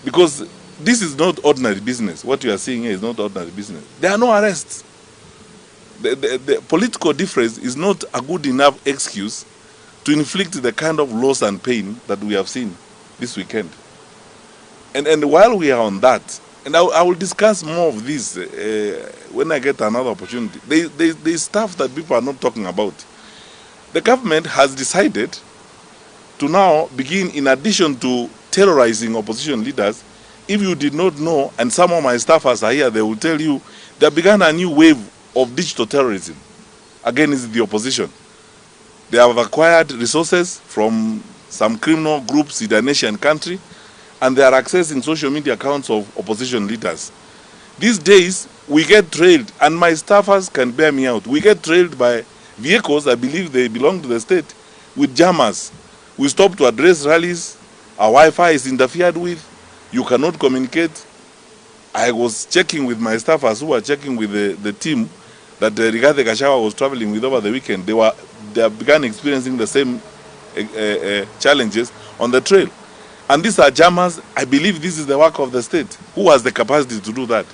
Because this is not ordinary business. What you are seeing here is not ordinary business. There are no arrests. The political difference is not a good enough excuse to inflict the kind of loss and pain that we have seen this weekend. And while we are on that, and I will discuss more of this when I get another opportunity, there's stuff that people are not talking about. The government has decided to now begin, in addition to terrorizing opposition leaders. If you did not know, and some of my staffers are here, they will tell you, they began a new wave of digital terrorism against the opposition. They have acquired resources from some criminal groups in the nation country, and they are accessing social media accounts of opposition leaders. These days, we get trailed, and my staffers can bear me out. We get trailed by vehicles, I believe they belong to the state, with jammers. We stop to address rallies. Our Wi-Fi is interfered with. You cannot communicate. I was checking with my staffers who were checking with the team that Rigathi Gachagua was traveling with over the weekend. They began experiencing the same challenges on the trail. And these are jammers. I believe this is the work of the state. Who has the capacity to do that?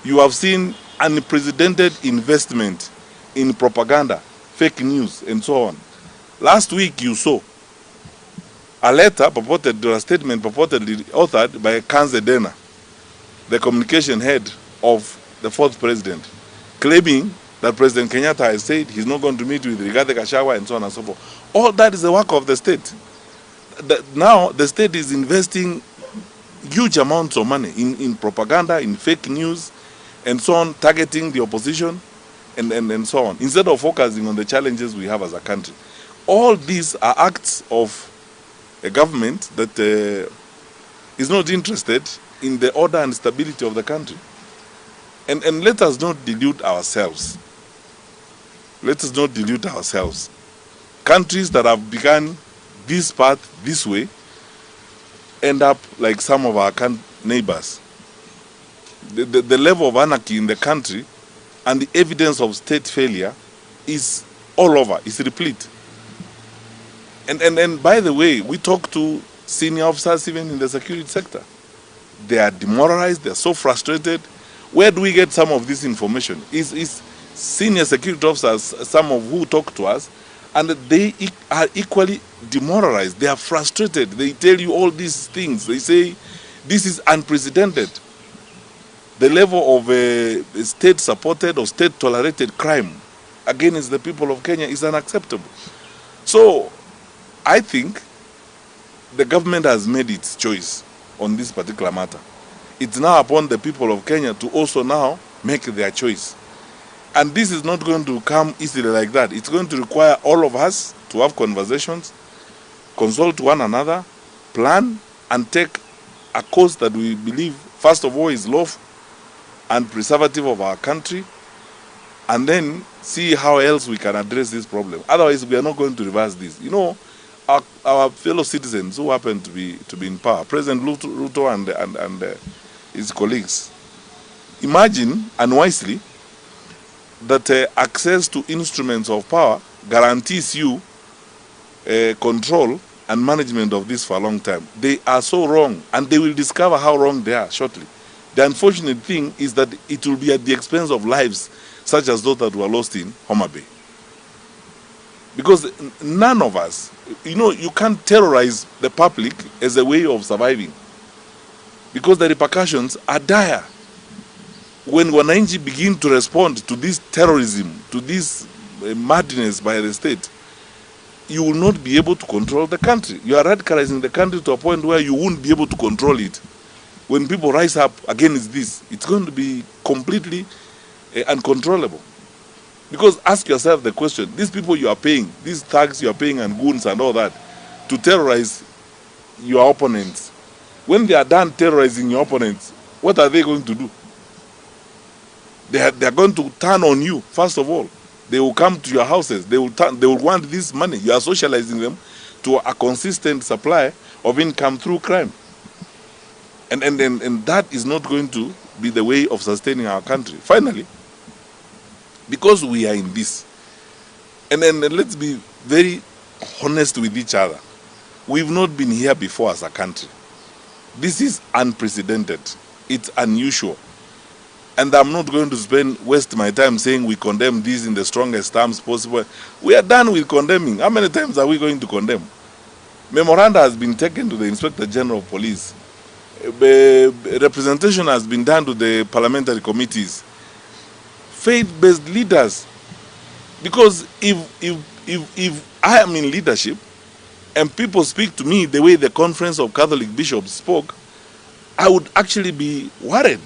You have seen unprecedented investment in propaganda, fake news, and so on. Last week you saw a letter purported, or a statement purportedly authored by Kanze Dena, the communication head of the fourth president, claiming that President Kenyatta has said he's not going to meet with Rigathi Gachagua and so on and so forth. All that is the work of the state. Now the state is investing huge amounts of money in propaganda, in fake news, and so on, targeting the opposition and so on, instead of focusing on the challenges we have as a country. All these are acts of a government that is not interested in the order and stability of the country. And let us not delude ourselves. Let us not delude ourselves. Countries that have begun this path this way end up like some of our neighbors. The level of anarchy in the country and the evidence of state failure is all over, is replete. And by the way, we talk to senior officers even in the security sector. They are demoralized, they are so frustrated. Where do we get some of this information? Is senior security officers, some of who talk to us, and they are equally demoralized. They are frustrated. They tell you all these things. They say this is unprecedented. The level of state-supported or state-tolerated crime against the people of Kenya is unacceptable. So I think the government has made its choice on this particular matter. It's now upon the people of Kenya to also now make their choice. And this is not going to come easily like that. It's going to require all of us to have conversations, consult one another, plan, and take a course that we believe, first of all, is lawful and preservative of our country, and then see how else we can address this problem. Otherwise, we are not going to reverse this. You know, our fellow citizens who happen to be in power, President Ruto and his colleagues, imagine unwisely that access to instruments of power guarantees you control and management of this for a long time. They are so wrong, and they will discover how wrong they are shortly. The unfortunate thing is that it will be at the expense of lives such as those that were lost in Homa Bay. Because none of us, you can't terrorize the public as a way of surviving. Because the repercussions are dire. When Wananchi begin to respond to this terrorism, to this madness by the state, you will not be able to control the country. You are radicalizing the country to a point where you won't be able to control it. When people rise up against this, it's going to be completely uncontrollable. Because ask yourself the question, these people you are paying, these thugs you are paying and goons and all that, to terrorize your opponents, when they are done terrorizing your opponents, what are they going to do? They are going to turn on you, first of all. They will come to your houses. They will want this money. You are socializing them to a consistent supply of income through crime. And that is not going to be the way of sustaining our country. Finally, because we are in this, and then let's be very honest with each other. We've not been here before as a country. This is unprecedented. It's unusual. And I'm not going to waste my time saying we condemn this in the strongest terms possible. We are done with condemning. How many times are we going to condemn? Memoranda has been taken to the Inspector General of Police. Representation has been done to the parliamentary committees. Faith-based leaders. Because if I am in leadership and people speak to me the way the Conference of Catholic Bishops spoke, I would actually be worried.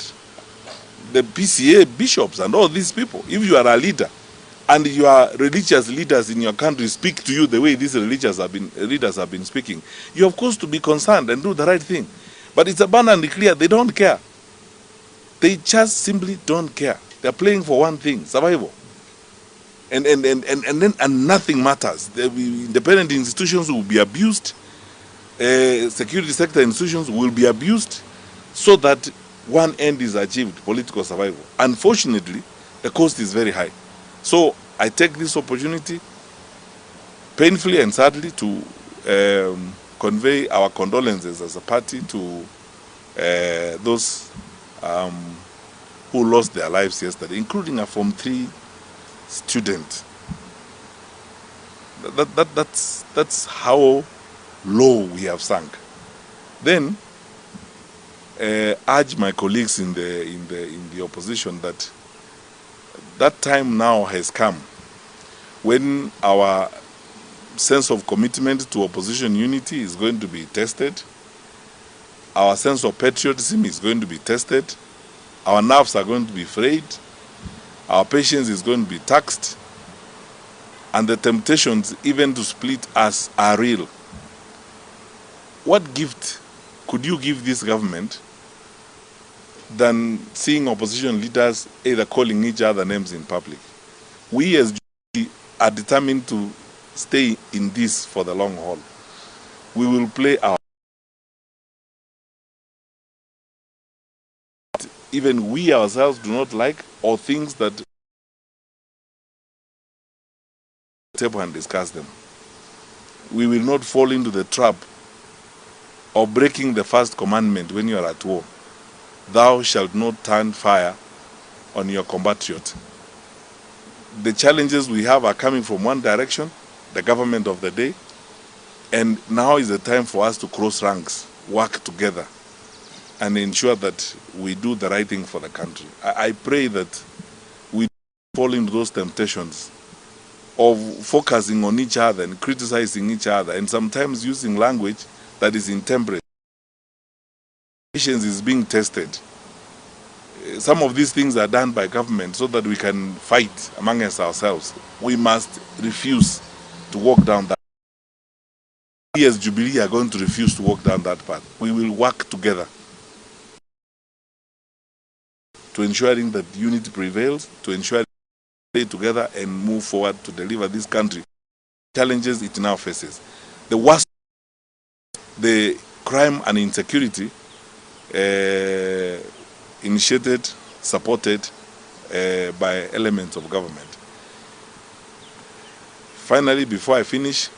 The PCA bishops and all these people, if you are a leader and your religious leaders in your country speak to you the way these leaders have been speaking, you of course to be concerned and do the right thing. But it's abundantly clear they don't care. They just simply don't care. They're playing for one thing, survival. And nothing matters. The independent institutions will be abused. Security sector institutions will be abused so that one end is achieved, political survival. Unfortunately, the cost is very high. So I take this opportunity, painfully and sadly, to convey our condolences as a party to those who lost their lives yesterday, including a Form 3 student. That's how low we have sunk. Then urge my colleagues in the opposition that time now has come when our sense of commitment to opposition unity is going to be tested, our sense of patriotism is going to be tested, our nerves are going to be frayed, our patience is going to be taxed, and the temptations even to split us are real. What gift could you give this government than seeing opposition leaders either calling each other names in public? We as GP are determined to stay in this for the long haul. We will play our even we ourselves do not like, or things that table and discuss them. We will not fall into the trap of breaking the first commandment when you are at war. Thou shalt not turn fire on your compatriot. The challenges we have are coming from one direction, the government of the day, and now is the time for us to cross ranks, work together, and ensure that we do the right thing for the country. I pray that we fall into those temptations of focusing on each other and criticizing each other, and sometimes using language that is intemperate. Patience is being tested. Some of these things are done by government so that we can fight amongst ourselves. We must refuse to walk down that. We as Jubilee are going to refuse to walk down that path. We will work together to ensuring that unity prevails, to ensure we stay together and move forward to deliver this country challenges it now faces. The worst, the crime and insecurity initiated, supported by elements of government. Finally, before I finish,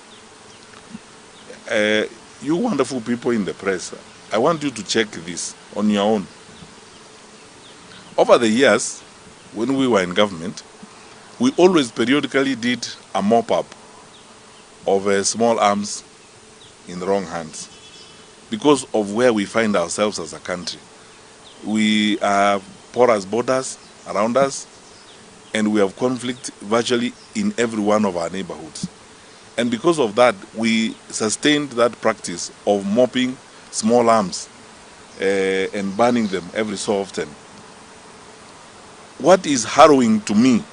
you wonderful people in the press, I want you to check this on your own. Over the years, when we were in government, we always periodically did a mop-up of small arms in the wrong hands because of where we find ourselves as a country. We have porous borders around us, and we have conflict virtually in every one of our neighborhoods. And because of that, we sustained that practice of mopping small arms and burning them every so often. What is harrowing to me,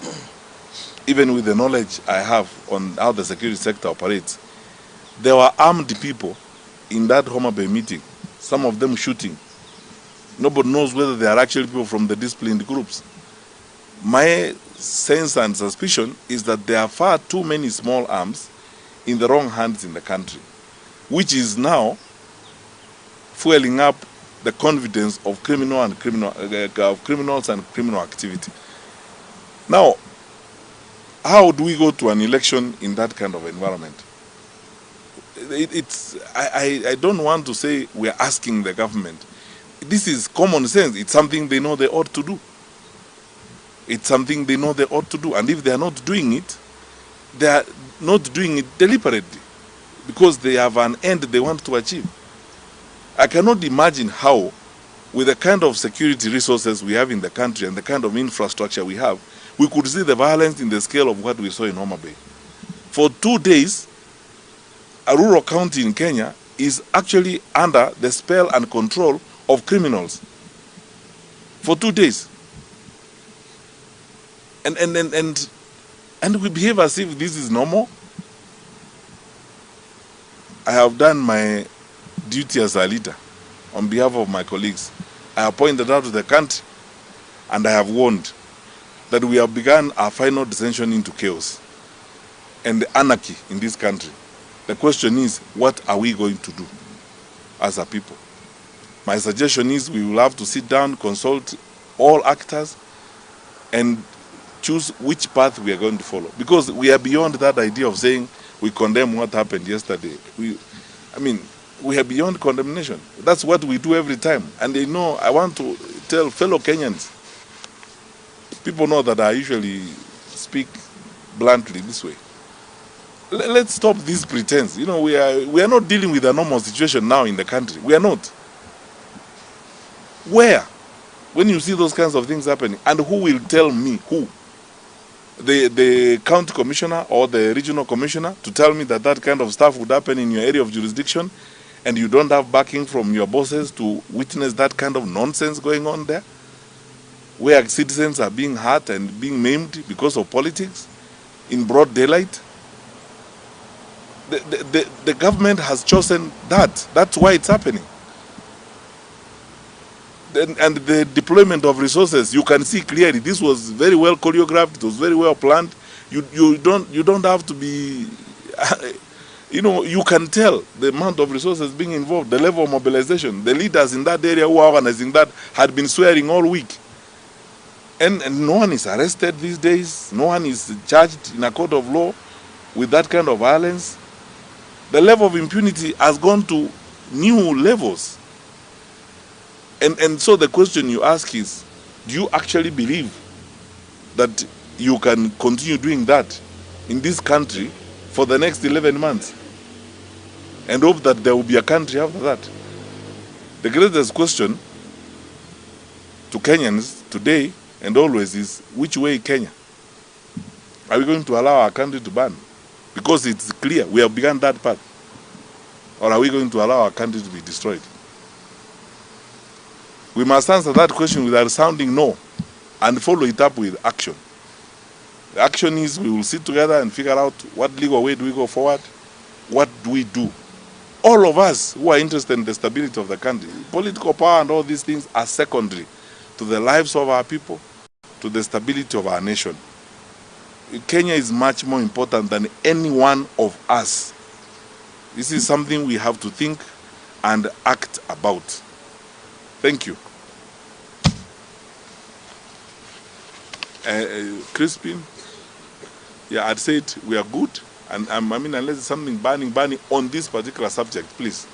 even with the knowledge I have on how the security sector operates, there were armed people in that Homa Bay meeting, some of them shooting. Nobody knows whether they are actually people from the disciplined groups. My sense and suspicion is that there are far too many small arms in the wrong hands in the country, which is now fueling up the confidence of criminals and criminal activity. Now, how do we go to an election in that kind of environment? I don't want to say we're asking the government. This is common sense. It's something they know they ought to do. It's something they know they ought to do. And if they are not doing it, they are not doing it deliberately because they have an end they want to achieve. I cannot imagine how, with the kind of security resources we have in the country and the kind of infrastructure we have, we could see the violence in the scale of what we saw in Homa Bay. For 2 days, a rural county in Kenya is actually under the spell and control of criminals. For 2 days. And we behave as if this is normal. I have done my duty as a leader on behalf of my colleagues. I have pointed out to the country and I have warned that we have begun our final descension into chaos and anarchy in this country. The question is, what are we going to do as a people? My suggestion is we will have to sit down, consult all actors and choose which path we are going to follow. Because we are beyond that idea of saying we condemn what happened yesterday. We are beyond condemnation. That's what we do every time. And they know, I want to tell fellow Kenyans, people know that I usually speak bluntly this way. Let's stop this pretense. You know, we are not dealing with a normal situation now in the country. We are not. Where? When you see those kinds of things happening, and who will tell me? Who? The county commissioner or the regional commissioner to tell me that that kind of stuff would happen in your area of jurisdiction and you don't have backing from your bosses to witness that kind of nonsense going on there, where citizens are being hurt and being maimed because of politics in broad daylight. The government has chosen that. That's why it's happening. And the deployment of resources, you can see clearly this was very well choreographed, it was very well planned. You don't have to be you can tell the amount of resources being involved, the level of mobilization. The leaders in that area who are organizing that had been swearing all week. And no one is arrested these days, no one is charged in a court of law with that kind of violence. The level of impunity has gone to new levels. And so the question you ask is, do you actually believe that you can continue doing that in this country for the next 11 months and hope that there will be a country after that? The greatest question to Kenyans today and always is, which way Kenya? Are we going to allow our country to burn? Because it's clear, we have begun that path. Or are we going to allow our country to be destroyed? We must answer that question with a resounding no and follow it up with action. The action is we will sit together and figure out what legal way do we go forward, what do we do. All of us who are interested in the stability of the country, political power and all these things are secondary to the lives of our people, to the stability of our nation. Kenya is much more important than any one of us. This is something we have to think and act about. Thank you. Crispin, yeah, I'd say we are good. And unless there's something burning on this particular subject, please.